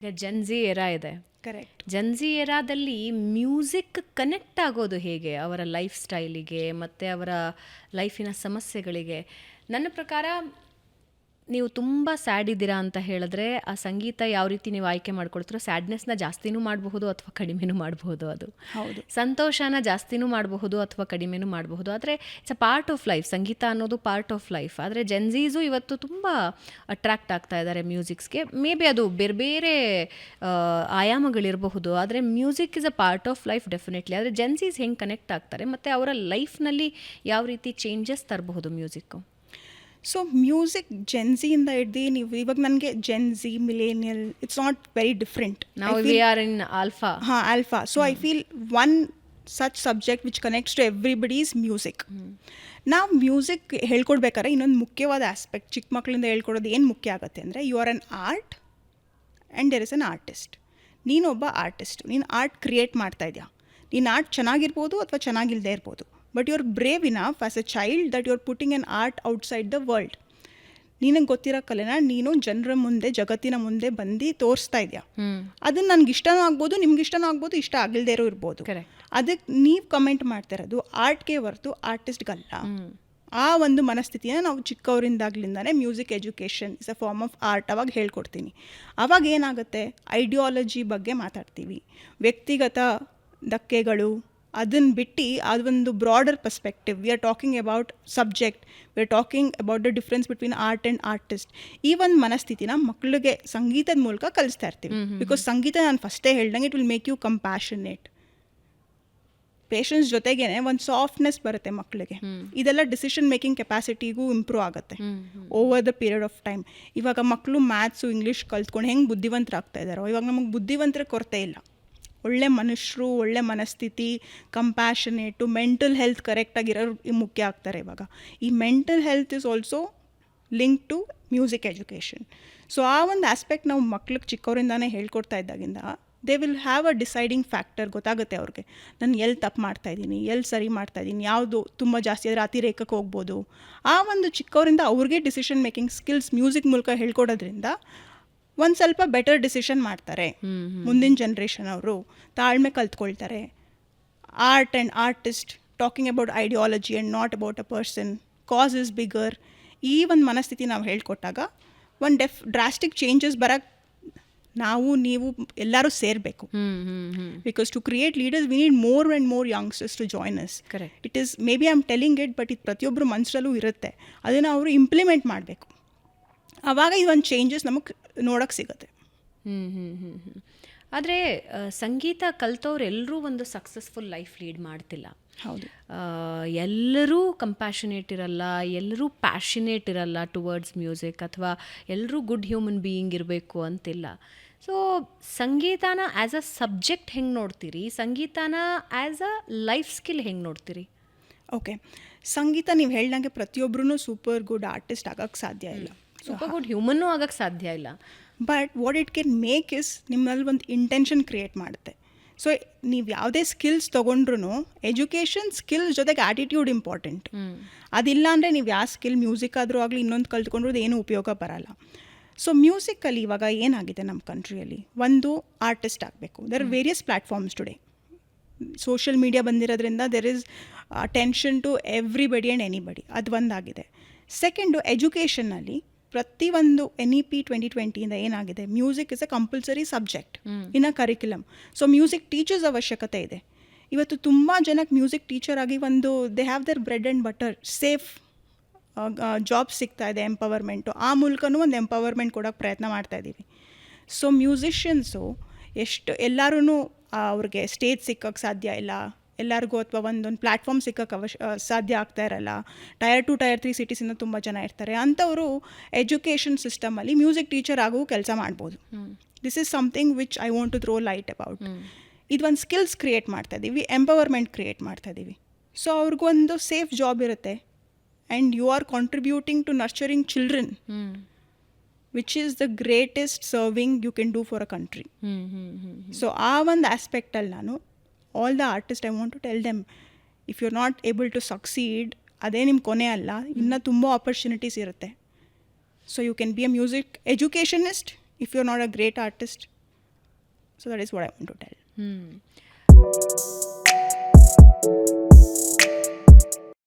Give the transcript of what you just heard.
ಈಗ ಜನ್ಜಿ ಎರಾ ಇದೆ. Correct. ಜನ್ಜಿ ಎರಾದಲ್ಲಿ music connect ಆಗೋದು ಹೇಗೆ ಅವರ ಲೈಫ್ ಸ್ಟೈಲಿಗೆ ಮತ್ತು ಅವರ ಲೈಫಿನ ಸಮಸ್ಯೆಗಳಿಗೆ? ನನ್ನ ಪ್ರಕಾರ ನೀವು ತುಂಬ ಸ್ಯಾಡ್ ಇದ್ದೀರಾ ಅಂತ ಹೇಳಿದ್ರೆ ಆ ಸಂಗೀತ ಯಾವ ರೀತಿ ನೀವು ಆಯ್ಕೆ ಮಾಡ್ಕೊಳ್ತೀರೋ ಸ್ಯಾಡ್ನೆಸ್ನ ಜಾಸ್ತಿನೂ ಮಾಡಬಹುದು ಅಥವಾ ಕಡಿಮೆನೂ ಮಾಡಬಹುದು. ಅದು ಹೌದು. ಸಂತೋಷನ ಜಾಸ್ತಿನೂ ಮಾಡಬಹುದು ಅಥವಾ ಕಡಿಮೆನೂ ಮಾಡಬಹುದು. ಆದರೆ it's a part of life. ಸಂಗೀತ ಅನ್ನೋದು ಪಾರ್ಟ್ ಆಫ್ ಲೈಫ್. ಆದರೆ ಜೆನ್ಝೀಸು ಇವತ್ತು ತುಂಬ ಅಟ್ರ್ಯಾಕ್ಟ್ ಆಗ್ತಾ ಇದ್ದಾರೆ ಮ್ಯೂಸಿಕ್ಸ್ಗೆ. ಮೇ ಬಿ ಅದು ಬೇರೆ ಬೇರೆ ಆಯಾಮಗಳಿರಬಹುದು, ಆದರೆ music is a part of life definitely. ಆದರೆ ಜೆನ್ಝೀಸ್ ಹೆಂಗೆ ಕನೆಕ್ಟ್ ಆಗ್ತಾರೆ ಮತ್ತು ಅವರ ಲೈಫ್ನಲ್ಲಿ ಯಾವ ರೀತಿ ಚೇಂಜಸ್ ತರಬಹುದು ಮ್ಯೂಸಿಕ್ಕು? ಸೊ ಮ್ಯೂಸಿಕ್ ಜೆನ್ಝಿಯಿಂದ ಹಿಡ್ದು ನೀವು ಇವಾಗ ನನಗೆ gen Z millennial it's not very different. ನಾವು ವಿ ಆರ್ ಇನ್ ಆಲ್ಫಾ. ಹಾಂ, alpha. So I feel one such subject which connects to everybody's music. ನಾವು ಮ್ಯೂಸಿಕ್ ಹೇಳ್ಕೊಡ್ಬೇಕಾದ್ರೆ ಇನ್ನೊಂದು ಮುಖ್ಯವಾದ ಆಸ್ಪೆಕ್ಟ್ ಚಿಕ್ಕ ಮಕ್ಕಳಿಂದ ಹೇಳ್ಕೊಡೋದು ಏನು ಮುಖ್ಯ ಆಗುತ್ತೆ ಅಂದರೆ, you are an art and there is an artist. ನೀನೊಬ್ಬ ಆರ್ಟಿಸ್ಟ್, ನೀನು ಆರ್ಟ್ ಕ್ರಿಯೇಟ್ ಮಾಡ್ತಾ ಇದೆಯಾ. ನೀನು ಆರ್ಟ್ ಚೆನ್ನಾಗಿರ್ಬೋದು ಅಥವಾ ಚೆನ್ನಾಗಿಲ್ಲದೆ ಇರ್ಬೋದು, but you are brave enough as a child that you are putting an art outside the world. ನಿನಗೆ ಗೊತ್ತಿರೋ ಕಲೆನ ನೀನು ಜನರ ಮುಂದೆ, ಜಗತ್ತಿನ ಮುಂದೆ ಬಂದು ತೋರಿಸ್ತಾ ಇದೆಯಾ. ಅದನ್ನು ನನಗೆ ಇಷ್ಟನೂ ಆಗ್ಬೋದು, ನಿಮ್ಗೆ ಇಷ್ಟನೂ ಆಗ್ಬೋದು, ಇಷ್ಟ ಆಗಿಲ್ಲದೆ ಇರೋ ಇರ್ಬೋದು. ಅದಕ್ಕೆ ನೀವು ಕಮೆಂಟ್ ಮಾಡ್ತಾ ಇರೋದು ಆರ್ಟ್ಗೆ ಹೊರತು ಆರ್ಟಿಸ್ಟ್ಗಲ್ಲ. ಆ ಒಂದು ಮನಸ್ಥಿತಿನ ನಾವು ಚಿಕ್ಕವರಿಂದಾಗ್ಲಿಂದಾನೇ music education is a form of art ಅವಾಗ ಹೇಳ್ಕೊಡ್ತೀನಿ. ಅವಾಗ ಏನಾಗುತ್ತೆ, ಐಡಿಯಾಲಜಿ ಬಗ್ಗೆ ಮಾತಾಡ್ತೀವಿ, ವ್ಯಕ್ತಿಗತ ಧಕ್ಕೆಗಳು ಅದನ್ನು ಬಿಟ್ಟು ಅದೊಂದು broader perspective. We are talking about subject, we are talking about the difference between art and artist. ಈ ಒಂದು ಮನಸ್ಥಿತಿನ ಮಕ್ಕಳಿಗೆ ಸಂಗೀತದ ಮೂಲಕ ಕಲಿಸ್ತಾ ಇರ್ತೀವಿ. ಬಿಕಾಸ್ ಸಂಗೀತ ನಾನು ಫಸ್ಟೇ ಹೇಳ್ದಂಗೆ it will make you compassionate. Patience ಜೊತೆಗೇ ಒಂದು ಸಾಫ್ಟ್ನೆಸ್ ಬರುತ್ತೆ ಮಕ್ಕಳಿಗೆ. ಇದೆಲ್ಲ ಡಿಸಿಷನ್ ಮೇಕಿಂಗ್ ಕೆಪಾಸಿಟಿಗೂ ಇಂಪ್ರೂವ್ ಆಗುತ್ತೆ over the period of time. ಇವಾಗ ಮಕ್ಕಳು ಮ್ಯಾಥ್ಸು ಇಂಗ್ಲೀಷ್ ಕಲ್ತ್ಕೊಂಡು ಹೆಂಗೆ ಬುದ್ಧಿವಂತರಾಗ್ತಾ ಇದ್ದಾರೋ, ಇವಾಗ ನಮಗೆ ಬುದ್ಧಿವಂತರ ಕೊರತೆ ಇಲ್ಲ. ಒಳ್ಳೆ ಮನುಷ್ಯರು, ಒಳ್ಳೆ ಮನಸ್ಥಿತಿ, ಕಂಪ್ಯಾಷನೇಟು, ಮೆಂಟಲ್ ಹೆಲ್ತ್ ಕರೆಕ್ಟಾಗಿರೋರು ಮುಖ್ಯ ಆಗ್ತಾರೆ ಇವಾಗ. ಈ mental health is also link to music education. So ಆ ಒಂದು ಆಸ್ಪೆಕ್ಟ್ ನಾವು ಮಕ್ಳಿಗೆ ಚಿಕ್ಕವರಿಂದಾನೇ ಹೇಳ್ಕೊಡ್ತಾ ಇದ್ದಾಗಿಂದ they will have a deciding factor. ಗೊತ್ತಾಗುತ್ತೆ ಅವ್ರಿಗೆ, ನಾನು ಎಲ್ಲಿ ತಪ್ಪು ಮಾಡ್ತಾಯಿದ್ದೀನಿ, ಎಲ್ಲಿ ಸರಿ ಮಾಡ್ತಾಯಿದ್ದೀನಿ, ಯಾವುದು ತುಂಬ ಜಾಸ್ತಿ ಆದರೆ ಅತಿರೇಕಕ್ಕೆ ಹೋಗ್ಬೋದು. ಆ ಒಂದು ಚಿಕ್ಕವರಿಂದ ಅವ್ರಿಗೆ ಡಿಸಿಷನ್ ಮೇಕಿಂಗ್ ಸ್ಕಿಲ್ಸ್ ಮ್ಯೂಸಿಕ್ ಮೂಲಕ ಹೇಳ್ಕೊಡೋದ್ರಿಂದ ಒಂದು ಸ್ವಲ್ಪ ಬೆಟರ್ ಡಿಸಿಷನ್ ಮಾಡ್ತಾರೆ. ಮುಂದಿನ ಜನ್ರೇಷನ್ ಅವರು ತಾಳ್ಮೆ ಕಲ್ತ್ಕೊಳ್ತಾರೆ. Art and artist talking about ideology and not about a person, cause is bigger. ಈ ಒಂದು ಮನಸ್ಥಿತಿ ನಾವು ಹೇಳ್ಕೊಟ್ಟಾಗ ಒಂದು ಡ್ರಾಸ್ಟಿಕ್ ಚೇಂಜಸ್ ಬರೋಕ್ಕೆ ನಾವು ನೀವು ಎಲ್ಲರೂ ಸೇರಬೇಕು. Because to create leaders we need more and more youngsters to join us. It is may be I am telling it, but ಇದು ಪ್ರತಿಯೊಬ್ಬರು ಮನಸ್ಸಲ್ಲೂ ಇರುತ್ತೆ. ಅದನ್ನು ಅವರು ಇಂಪ್ಲಿಮೆಂಟ್ ಮಾಡಬೇಕು. ಆವಾಗ ಇದೊಂದು ಚೇಂಜಸ್ ನಮಗೆ ನೋಡೋಕ್ಕೆ ಸಿಗುತ್ತೆ. ಆದರೆ ಸಂಗೀತ ಕಲ್ತವ್ರು ಎಲ್ಲರೂ ಒಂದು ಸಕ್ಸಸ್ಫುಲ್ ಲೈಫ್ ಲೀಡ್ ಮಾಡ್ತಿಲ್ಲ. ಹೌದು. ಎಲ್ಲರೂ ಕಂಪ್ಯಾಷನೇಟ್ ಇರಲ್ಲ, ಎಲ್ಲರೂ ಪ್ಯಾಷನೇಟ್ ಇರಲ್ಲ ಟುವರ್ಡ್ಸ್ ಮ್ಯೂಸಿಕ್, ಅಥವಾ ಎಲ್ಲರೂ ಗುಡ್ ಹ್ಯೂಮನ್ ಬೀಯಿಂಗ್ ಇರಬೇಕು ಅಂತಿಲ್ಲ. ಸೊ ಸಂಗೀತನ ಆ್ಯಸ್ ಅ ಸಬ್ಜೆಕ್ಟ್ ಹೆಂಗೆ ನೋಡ್ತೀರಿ? ಸಂಗೀತನ ಆ್ಯಸ್ ಅ ಲೈಫ್ ಸ್ಕಿಲ್ ಹೆಂಗೆ ನೋಡ್ತೀರಿ? ಓಕೆ, ಸಂಗೀತ ನೀವು ಹೇಳ್ದಂಗೆ ಪ್ರತಿಯೊಬ್ಬರೂ ಸೂಪರ್ ಗುಡ್ ಆರ್ಟಿಸ್ಟ್ ಆಗೋಕ್ಕೆ ಸಾಧ್ಯ ಇಲ್ಲ, ಸೂಪರ್ ಗುಡ್ ಹ್ಯೂಮನ್ನೂ ಆಗೋಕ್ಕೆ ಸಾಧ್ಯ ಇಲ್ಲ. But what it can make is ನಿಮ್ಮಲ್ಲಿ ಒಂದು ಇಂಟೆನ್ಷನ್ ಕ್ರಿಯೇಟ್ ಮಾಡುತ್ತೆ. ಸೊ ನೀವು ಯಾವುದೇ ಸ್ಕಿಲ್ಸ್ ತೊಗೊಂಡ್ರೂ ಎಜುಕೇಷನ್ ಸ್ಕಿಲ್ಸ್ ಜೊತೆಗೆ ಆ್ಯಟಿಟ್ಯೂಡ್ ಇಂಪಾರ್ಟೆಂಟ್. ಅದಿಲ್ಲ ಅಂದರೆ ನೀವು ಯಾವ ಸ್ಕಿಲ್ ಮ್ಯೂಸಿಕ್ ಆದರೂ ಆಗಲಿ ಇನ್ನೊಂದು ಕಲ್ತ್ಕೊಂಡ್ರದ್ದು ಏನೂ ಉಪಯೋಗ ಬರಲ್ಲ. ಸೊ ಮ್ಯೂಸಿಕಲ್ಲಿ ಇವಾಗ ಏನಾಗಿದೆ ನಮ್ಮ ಕಂಟ್ರಿಯಲ್ಲಿ, ಒಂದು ಆರ್ಟಿಸ್ಟ್ ಆಗಬೇಕು. There are various platforms today. Social media ಬಂದಿರೋದ್ರಿಂದ there is attention to everybody and anybody. ಅದು ಒಂದಾಗಿದೆ. ಸೆಕೆಂಡು, ಎಜುಕೇಷನ್ನಲ್ಲಿ ಪ್ರತಿಯೊಂದು NEP 2020 ಏನಾಗಿದೆ, music is a compulsory subject in a curriculum. So music teachers ಅವಶ್ಯಕತೆ ಇದೆ. ಇವತ್ತು ತುಂಬ ಜನಕ್ಕೆ ಮ್ಯೂಸಿಕ್ ಟೀಚರ್ ಆಗಿ ಒಂದು they have their bread and butter, safe job ಸಿಗ್ತಾ ಇದೆ, ಎಂಪವರ್ಮೆಂಟು. ಆ ಮೂಲಕನೂ ಒಂದು ಎಂಪವರ್ಮೆಂಟ್ ಕೊಡೋಕ್ಕೆ ಪ್ರಯತ್ನ ಮಾಡ್ತಾಯಿದ್ದೀವಿ. ಸೊ ಮ್ಯೂಸಿಷಿಯನ್ಸು ಎಷ್ಟು ಎಲ್ಲರೂ ಅವ್ರಿಗೆ ಸ್ಟೇಜ್ ಸಿಕ್ಕೋಕ್ಕೆ ಸಾಧ್ಯ ಇಲ್ಲ ಎಲ್ಲರಿಗೂ, ಅಥವಾ ಒಂದೊಂದು ಪ್ಲ್ಯಾಟ್ಫಾರ್ಮ್ ಸಿಕ್ಕೋಕ್ಕೆ ಸಾಧ್ಯ ಆಗ್ತಾ ಇರಲ್ಲ. ಟೈರ್ 2 ಟೈರ್ 3 ಸಿಟೀಸಿಂದ ತುಂಬ ಜನ ಇರ್ತಾರೆ. ಅಂಥವರು ಎಜುಕೇಷನ್ ಸಿಸ್ಟಮಲ್ಲಿ ಮ್ಯೂಸಿಕ್ ಟೀಚರ್ ಆಗೂ ಕೆಲಸ ಮಾಡ್ಬೋದು. This is something which I want to throw light about. ಇದು ಒಂದು ಸ್ಕಿಲ್ಸ್ ಕ್ರಿಯೇಟ್ ಮಾಡ್ತಾಯಿದ್ದೀವಿ, ಎಂಪವರ್ಮೆಂಟ್ ಕ್ರಿಯೇಟ್ ಮಾಡ್ತಾಯಿದ್ದೀವಿ. ಸೊ ಅವ್ರಿಗೊಂದು ಸೇಫ್ ಜಾಬ್ ಇರುತ್ತೆ. And you are contributing to nurturing children, which is the greatest serving you can do for a country. So ಆ ಒಂದು ಆಸ್ಪೆಕ್ಟಲ್ಲಿ ನಾನು all the artists I want to tell them, if you're not able to succeed, ಅದೇ ನಿಮ್ಮ ಕೊನೆ ಅಲ್ಲ, ಇನ್ನೂ ತುಂಬ opportunities ಇರುತ್ತೆ. So you can be a music educationist if you are not a great artist. So that is what I want to tell.